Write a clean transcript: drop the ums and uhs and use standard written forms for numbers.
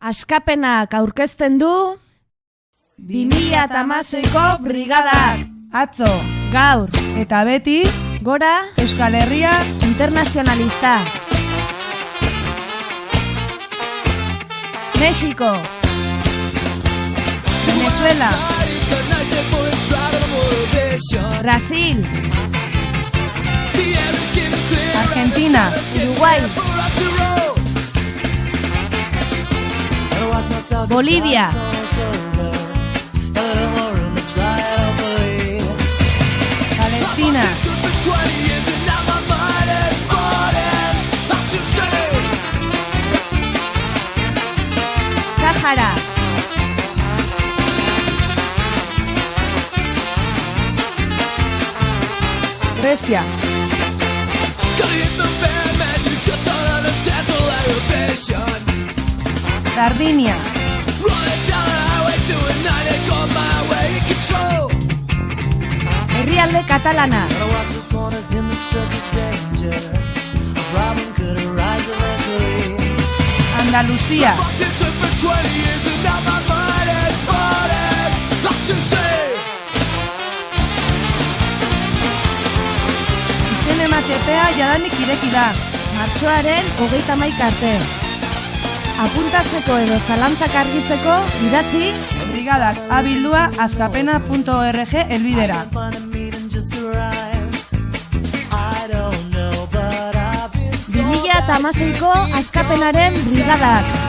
Askapenak aurkezten du 2016ko brigadak. Atzo, Gaur eta beti, gora Euskal Herria internacionalista. México, Venezuela, Brasil, Argentina, Uruguay, Bolivia, Palestina, Sáhara, Grecia, Sardinia, herrialde katalana, Andalucía, izen ematepea jadanik ireki da. martxoaren 31 arte. Apuntatzeko edo zalantzak argitzeko idatzi Brigadak abildua askapena.org elbidera. 2016ko askapenaren brigadak.